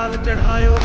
हाल चढ़ायो।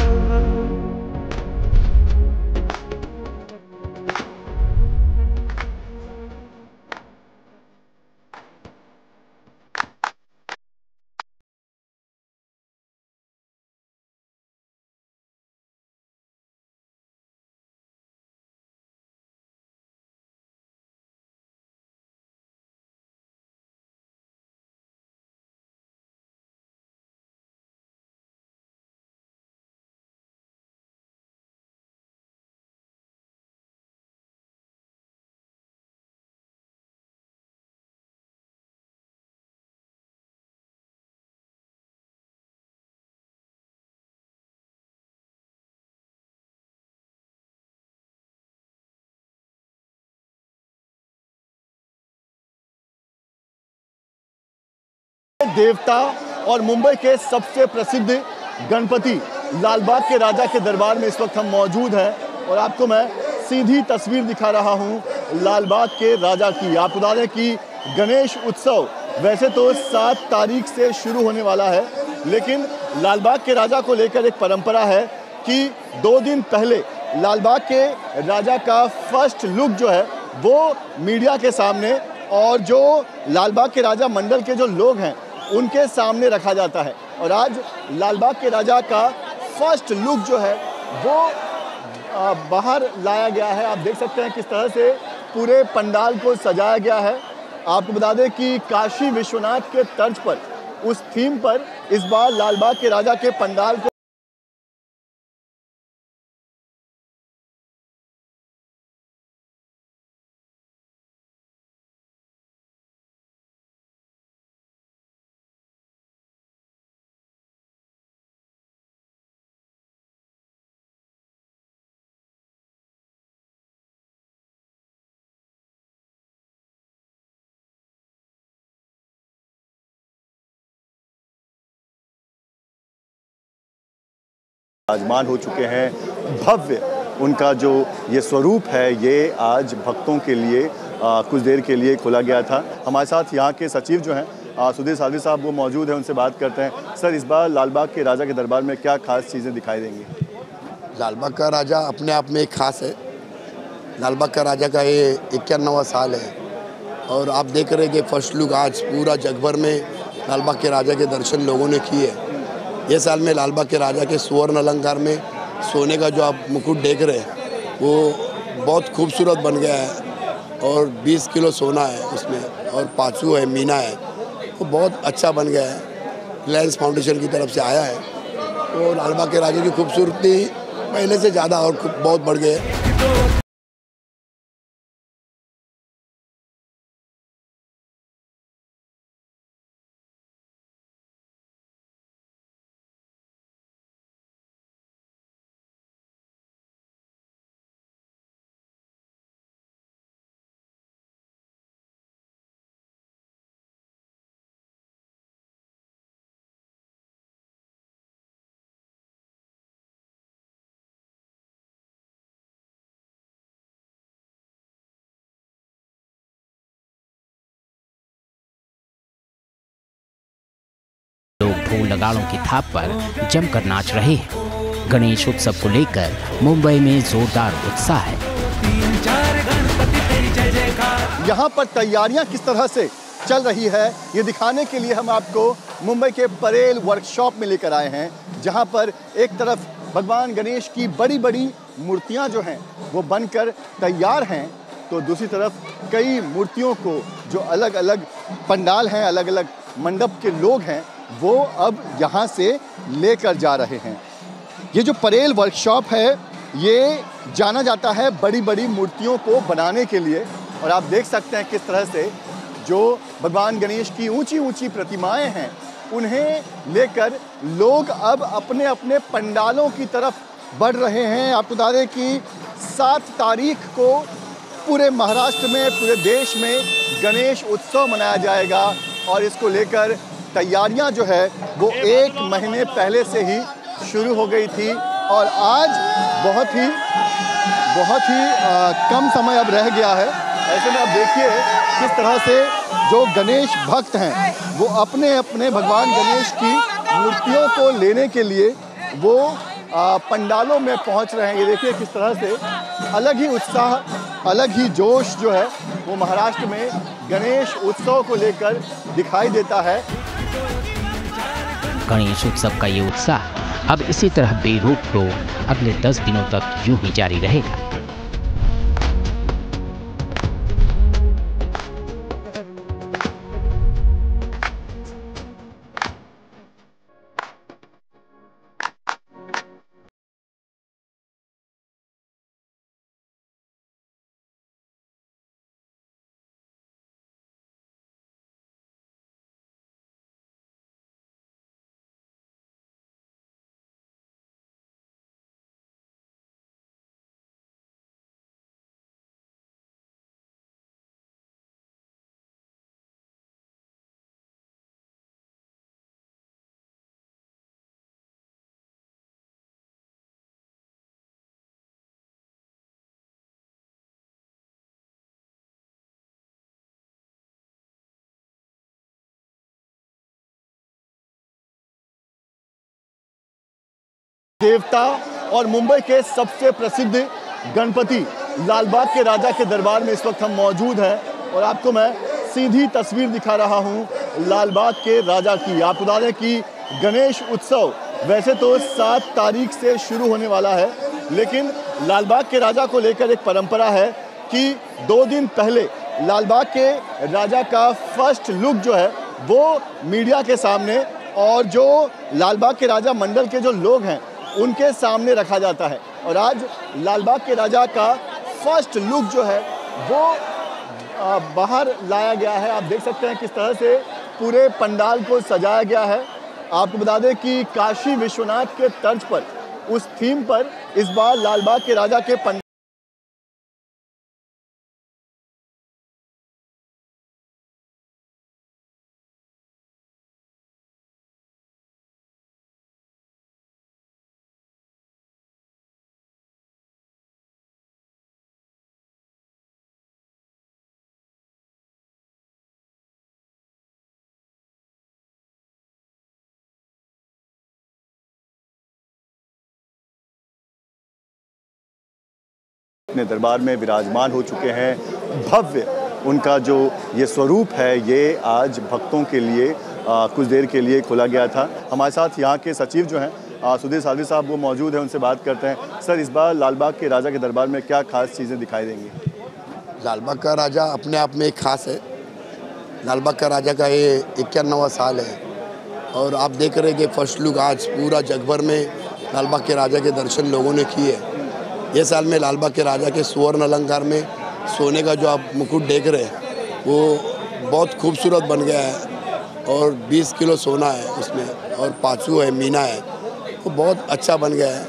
देवता और मुंबई के सबसे प्रसिद्ध गणपति लालबाग के राजा के दरबार में इस वक्त हम मौजूद हैं और आपको मैं सीधी तस्वीर दिखा रहा हूं लालबाग के राजा की। आपको बता दें कि गणेश उत्सव वैसे तो 7 तारीख से शुरू होने वाला है, लेकिन लालबाग के राजा को लेकर एक परंपरा है कि 2 दिन पहले लालबाग के राजा का फर्स्ट लुक जो है वो मीडिया के सामने और जो लालबाग के राजा मंडल के जो लोग हैं उनके सामने रखा जाता है। और आज लालबाग के राजा का फर्स्ट लुक जो है वो बाहर लाया गया है। आप देख सकते हैं किस तरह से पूरे पंडाल को सजाया गया है। आपको बता दें कि काशी विश्वनाथ के तर्ज पर उस थीम पर इस बार लालबाग के राजा के पंडाल को विराजमान हो चुके हैं। भव्य उनका जो ये स्वरूप है ये आज भक्तों के लिए कुछ देर के लिए खोला गया था। हमारे साथ यहाँ के सचिव जो हैं सुधीर सालवी साहब वो मौजूद हैं, उनसे बात करते हैं। सर, इस बार लालबाग के राजा के दरबार में क्या खास चीज़ें दिखाई देंगी? लालबाग का राजा अपने आप में एक खास है। लालबाग का राजा का ये 51वां साल है और आप देख रहे हैं कि फर्स्ट लुक आज पूरा जग भर में लालबाग के राजा के दर्शन लोगों ने किए। ये साल में लालबाग के राजा के स्वर्ण अलंकार में सोने का जो आप मुकुट देख रहे हैं वो बहुत खूबसूरत बन गया है और 20 किलो सोना है उसमें और पाँचू है, मीना है, वो बहुत अच्छा बन गया है। रिलायंस फाउंडेशन की तरफ से आया है तो लालबाग के राजा की खूबसूरती पहले से ज़्यादा और बहुत बढ़ गई है। लोग ढोल नगाड़ों की थाप पर जमकर नाच रहे हैं। गणेश उत्सव को लेकर मुंबई में जोरदार उत्साह है। यहाँ पर तैयारियां किस तरह से चल रही है ये दिखाने के लिए हम आपको मुंबई के परेल वर्कशॉप में लेकर आए हैं, जहाँ पर एक तरफ भगवान गणेश की बड़ी बड़ी मूर्तियाँ जो हैं वो बनकर तैयार हैं, तो दूसरी तरफ कई मूर्तियों को जो अलग अलग पंडाल हैं, अलग अलग मंडप के लोग हैं वो अब यहाँ से लेकर जा रहे हैं। ये जो परेल वर्कशॉप है ये जाना जाता है बड़ी बड़ी मूर्तियों को बनाने के लिए और आप देख सकते हैं किस तरह से जो भगवान गणेश की ऊंची ऊंची प्रतिमाएं हैं उन्हें लेकर लोग अब अपने अपने पंडालों की तरफ बढ़ रहे हैं। आपको बता दें कि 7 तारीख को पूरे महाराष्ट्र में, पूरे देश में गणेश उत्सव मनाया जाएगा और इसको लेकर तैयारियां जो है वो 1 महीने पहले से ही शुरू हो गई थी और आज बहुत ही कम समय अब रह गया है। ऐसे में अब देखिए किस तरह से जो गणेश भक्त हैं वो अपने अपने भगवान गणेश की मूर्तियों को लेने के लिए वो पंडालों में पहुंच रहे हैं। ये देखिए किस तरह से अलग ही उत्साह, अलग ही जोश जो है वो महाराष्ट्र में गणेश उत्सव को लेकर दिखाई देता है। गणेश उत्सव का ये उत्साह अब इसी तरह बेरोक टोक अगले 10 दिनों तक यूं ही जारी रहेगा। देवता और मुंबई के सबसे प्रसिद्ध गणपति लालबाग के राजा के दरबार में इस वक्त हम मौजूद हैं और आपको मैं सीधी तस्वीर दिखा रहा हूं लालबाग के राजा की। आपको बता दें कि गणेश उत्सव वैसे तो 7 तारीख से शुरू होने वाला है, लेकिन लालबाग के राजा को लेकर एक परंपरा है कि 2 दिन पहले लालबाग के राजा का फर्स्ट लुक जो है वो मीडिया के सामने और जो लालबाग के राजा मंडल के जो लोग हैं उनके सामने रखा जाता है। और आज लालबाग के राजा का फर्स्ट लुक जो है वो बाहर लाया गया है। आप देख सकते हैं किस तरह से पूरे पंडाल को सजाया गया है। आपको बता दें कि काशी विश्वनाथ के तर्ज पर, उस थीम पर इस बार लालबाग के राजा के पंडाल अपने दरबार में विराजमान हो चुके हैं। भव्य उनका जो ये स्वरूप है ये आज भक्तों के लिए कुछ देर के लिए खोला गया था। हमारे साथ यहाँ के सचिव जो हैं सुधीर सालवी साहब वो मौजूद हैं, उनसे बात करते हैं। सर, इस बार लालबाग के राजा के दरबार में क्या खास चीज़ें दिखाई देंगी? लालबाग का राजा अपने आप में एक खास है। लालबाग का राजा का ये 51वां साल है और आप देख रहे हैं कि फर्स्ट लुक आज पूरा जगभर में लालबाग के राजा के दर्शन लोगों ने किए। ये साल में लालबाग के राजा के स्वर्ण अलंकार में सोने का जो आप मुकुट देख रहे हैं वो बहुत खूबसूरत बन गया है और 20 किलो सोना है उसमें और पाँचू है, मीना है, वो बहुत अच्छा बन गया है।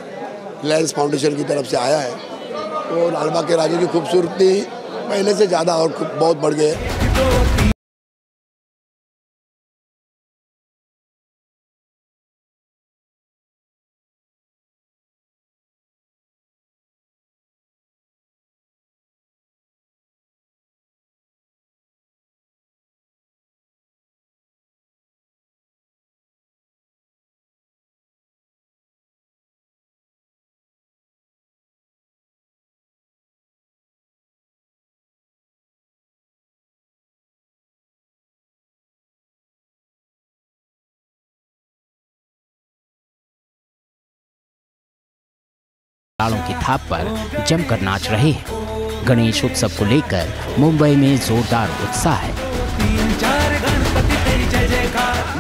रिलायंस फाउंडेशन की तरफ से आया है तो लालबाग के राजा की खूबसूरती पहले से ज़्यादा और बहुत बढ़ गई है। तालों की थाप पर जमकर नाच रहे हैं। गणेश उत्सव को लेकर मुंबई में जोरदार उत्साह है।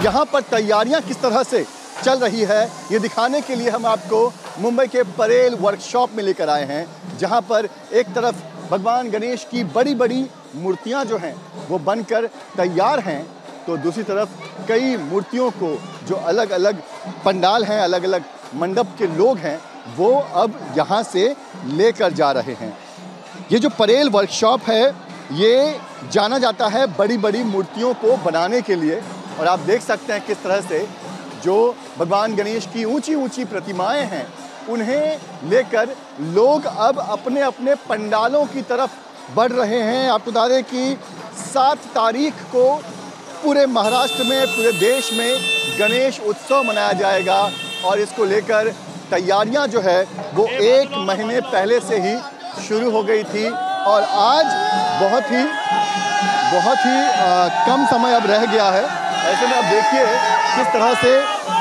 यहाँ पर तैयारियां किस तरह से चल रही है ये दिखाने के लिए हम आपको मुंबई के परेल वर्कशॉप में लेकर आए हैं, जहाँ पर एक तरफ भगवान गणेश की बड़ी बड़ी मूर्तियाँ जो हैं वो बनकर तैयार हैं, तो दूसरी तरफ कई मूर्तियों को जो अलग अलग पंडाल हैं, अलग अलग मंडप के लोग हैं वो अब यहाँ से लेकर जा रहे हैं। ये जो परेल वर्कशॉप है ये जाना जाता है बड़ी बड़ी मूर्तियों को बनाने के लिए, और आप देख सकते हैं किस तरह से जो भगवान गणेश की ऊंची ऊंची प्रतिमाएं हैं उन्हें लेकर लोग अब अपने अपने पंडालों की तरफ बढ़ रहे हैं। आपको बता दें कि 7 तारीख को पूरे महाराष्ट्र में, पूरे देश में गणेश उत्सव मनाया जाएगा और इसको लेकर तैयारियां जो है वो 1 महीने पहले से ही शुरू हो गई थी और आज बहुत ही कम समय अब रह गया है। ऐसे में अब देखिए किस तरह से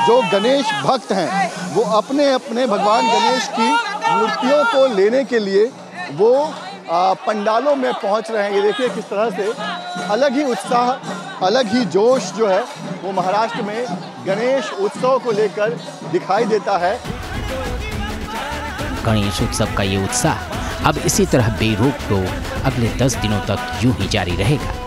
जो गणेश भक्त हैं वो अपने अपने भगवान गणेश की मूर्तियों को लेने के लिए वो पंडालों में पहुंच रहे हैं। ये देखिए किस तरह से अलग ही उत्साह, अलग ही जोश जो है वो महाराष्ट्र में गणेश उत्सव को लेकर दिखाई देता है। गणेश उत्सव का ये उत्साह अब इसी तरह बेरोक टोक अगले 10 दिनों तक यूं ही जारी रहेगा।